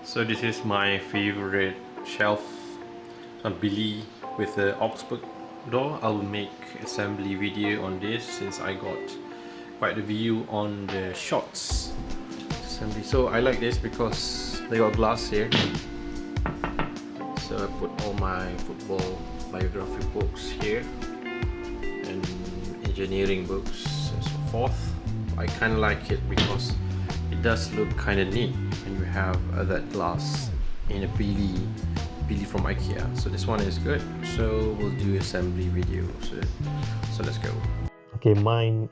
So this is my favorite shelf on Billy with the Oxberg door. I'll make assembly video on this since I got quite a view on the shots assembly. So I like this because they got glass here. So I put all my football biography books here and engineering books and so forth. I kind of like it because it does look kind of neat when you have that glass in a Billy from IKEA. So this one is good. So we'll do assembly video. So let's go. Okay, mine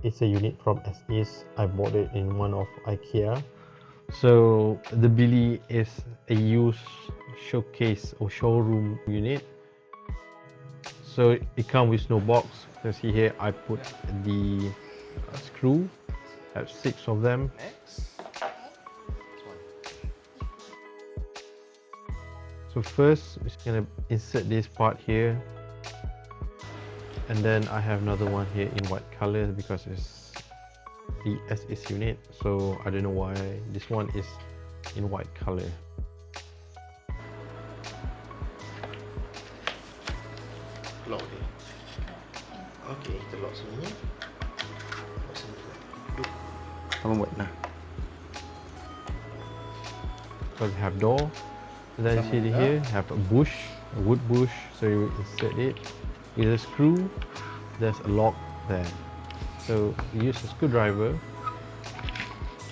is a unit from as is. I bought it in one of IKEA. So the Billy is a used showcase or showroom unit. So it comes with no box. You can see here I put the screw. I have 6 of them. So first, I'm just gonna insert this part here, and then I have another one here in white color because it's the SS unit. So I don't know why this one is in white color. Lock dia. Okay, kita lock sini. Lock sini. Duduk. Apa buat nah? So we have door. And then you see here, have a bush, a wood bush, so you insert it with a screw. There's a lock there, so you use a screwdriver.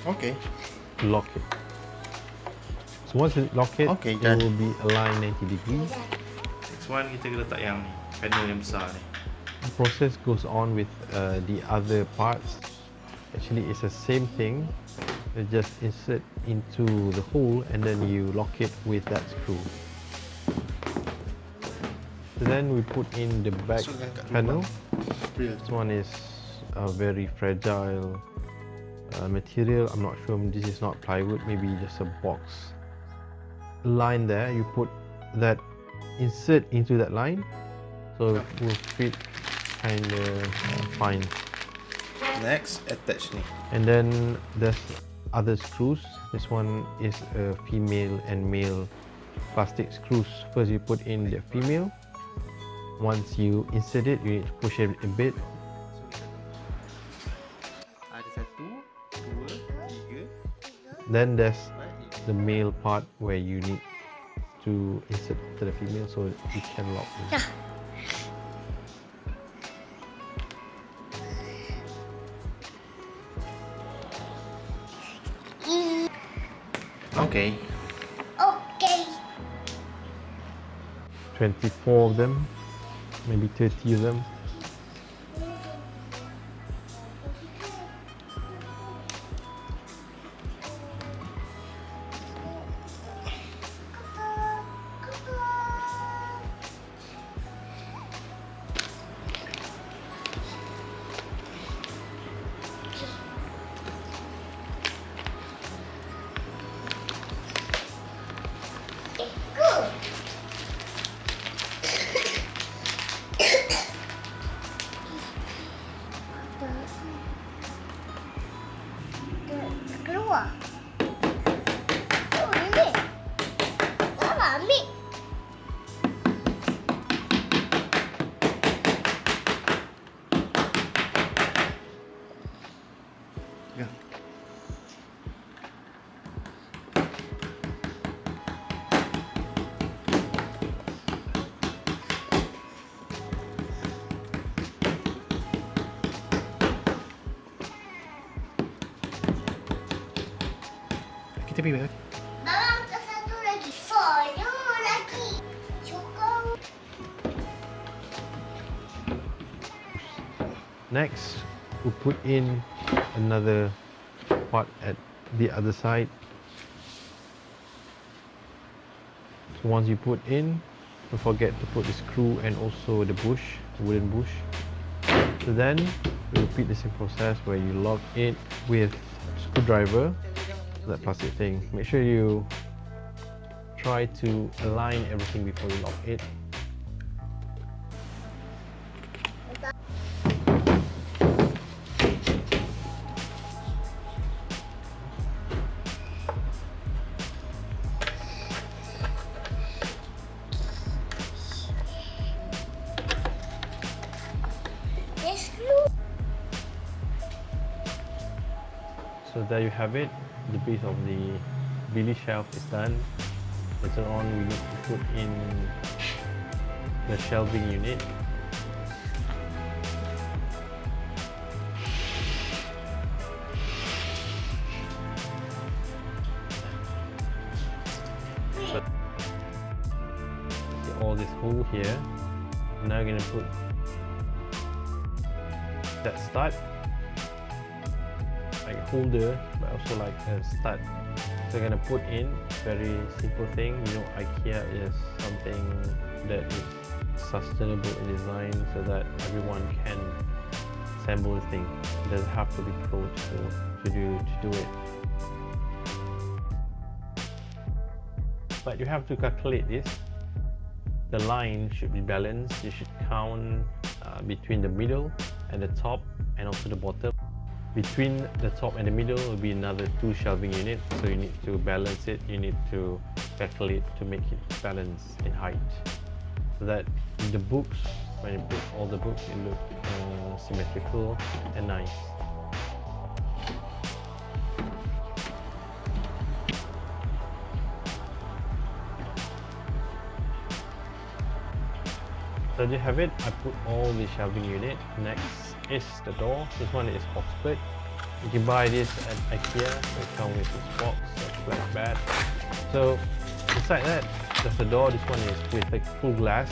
Okay. To lock it. So once you lock it, Okay, it will be aligned 90 degrees. Next one kita letak yang ni, panel yang besar ni. The process goes on with the other parts. Actually, it's the same thing. You just insert into the hole and then you lock it with that screw. So then we put in the back panel. This one is a very fragile material. I'm not sure, this is not plywood, maybe just a box. Line there, you put that insert into that line, so it will fit kind of fine. Next, attach ni. And then there's other screws. This one is a female and male plastic screws. First you put in the female. Once you insert it, you need to push it a bit. Ada 1, 2, 3. Then there's the male part where you need to insert to the female so it can lock in. Okay. Okay. 24 of them, maybe 30 of them. Keluar. Oh, ini. Apa ambil? Ya. Kita pergi mana? Dalam satu lagi. Soalnya lagi. Cukup. Next, we put in another part at the other side. So once you put in, don't forget to put the screw and also the bush, the wooden bush. So then you repeat the same process where you lock it with screwdriver, that plastic thing. Make sure you try to align everything before you lock it. there you have it. The base of the Billy shelf is done. Later on we need to put in the shelving unit. So, see all this hole here. Now I'm going to put that stud, like a holder, but also like a stud. So I'm gonna put in very simple thing. You know, IKEA is something that is sustainable in design, so that everyone can assemble the thing. It doesn't have to be pro to do it. But you have to calculate this. The line should be balanced. You should count between the middle and the top, and also the bottom. Between the top and the middle will be another 2 shelving units, so you need to balance it. You need to calculate to make it balance in height, so that the books, when you put all the books, it looks symmetrical and nice. So there you have it. I put all the shelving unit. Next is the door. This one is Oxberg. You can buy this at IKEA. It comes with this box, a flat bed. So inside that, there's the door. This one is with like full glass.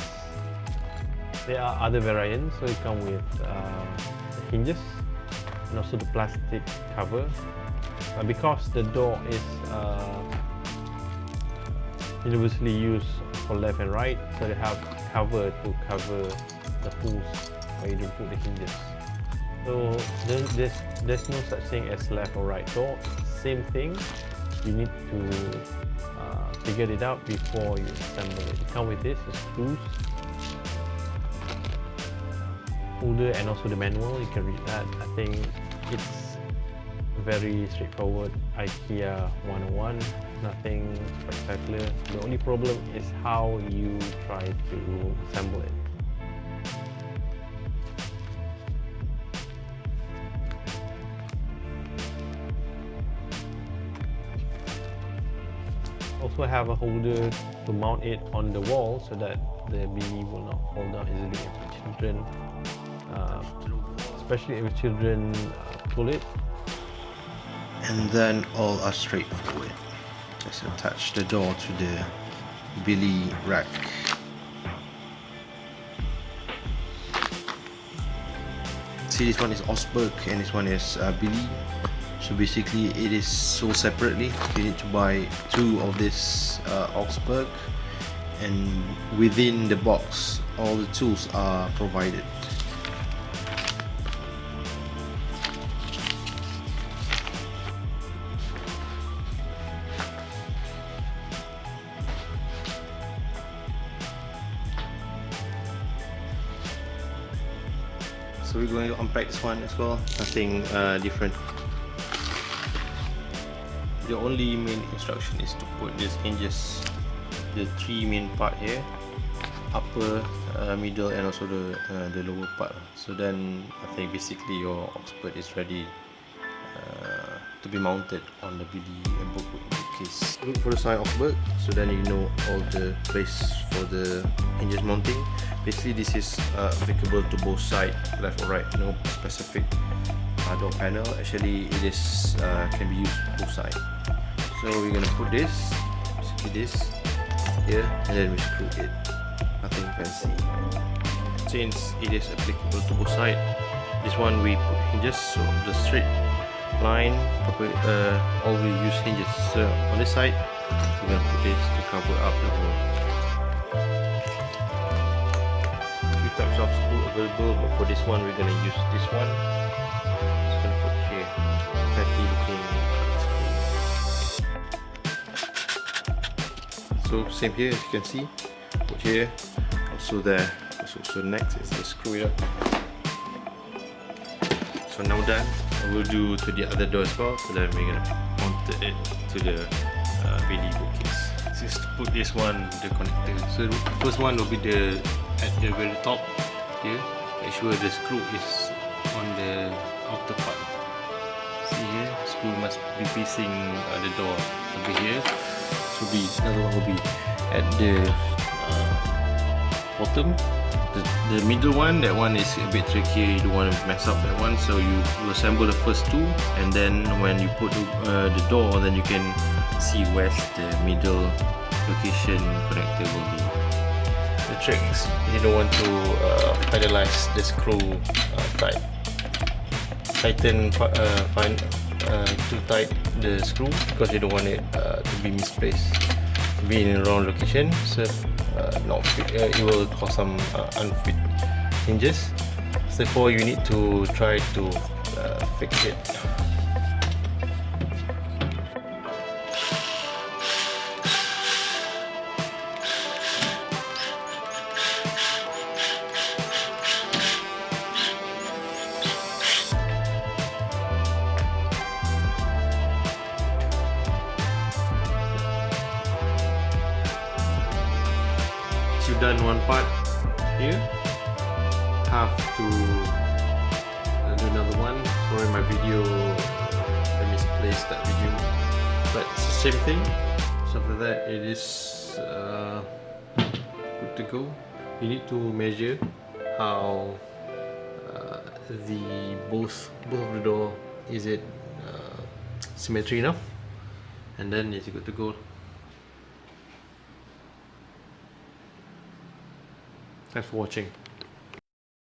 There are other variants. So it comes with the hinges and also the plastic cover. Because the door is universally used for left and right, so they have cover to cover the holes where you don't put the hinges. So there's no such thing as left or right door. Same thing. You need to figure it out before you assemble it. It comes with this, the screws, holder, and also the manual. You can read that. I think it's very straightforward. IKEA 101. Nothing spectacular. The only problem is how you try to assemble it. Also have a holder to mount it on the wall so that the Billy will not fall down easily if children, especially if children pull it. And then all are straightforward. Just attach the door to the Billy rack. See, this one is Oxberg and this one is Billy. So basically it is sold separately. You need to buy 2 of this Oxberg, and within the box all the tools are provided. So we're going to unpack this one as well. Nothing different. The only main instruction is to put these hinges, the 3 main part here, upper, middle, and also the lower part. So then I think basically your Oxberg is ready to be mounted on the Billy bookcase. Look for the sign Oxberg, so then you know all the place for the hinges mounting. Basically this is applicable to both sides, left or right, no specific door panel. Actually it is can be used both sides. So we're gonna put this, basically this here, and then we screw it. Nothing fancy. Since it is applicable to both sides, this one we put hinges, so the straight line always use hinges. So on this side we're gonna put this to cover up the hole. Few types of screw available, but for this one we're gonna use this one. Just gonna put here, fatty looking screw. So same here, as you can see, put here, also there. So next is to screw it up. So now done, we'll do to the other door as well. So then we're gonna mount it to the Billy bookcase. This is to put this one, the connector. So the first one will be at the very top here. Make sure the screw is on the outer part. See here, screw must be facing the door over here. So another one will be at the bottom. The middle one, that one is a bit tricky. You don't want to mess up that one, so you assemble the first two, and then when you put the door, then you can see where the middle location connector will be. The trick is you don't want to finalize the screw tight. Tighten too tight the screw, because you don't want it to be misplaced, to be in the wrong location. So not fit, it will cause some unfit hinges. Therefore, you need to try to fix it. You've done one part here, have to do another one. Sorry, my video, I misplaced that video, but it's the same thing. So after that, it is good to go. You need to measure how the both of the door, is it symmetry enough, and then it's good to go. Thanks for watching.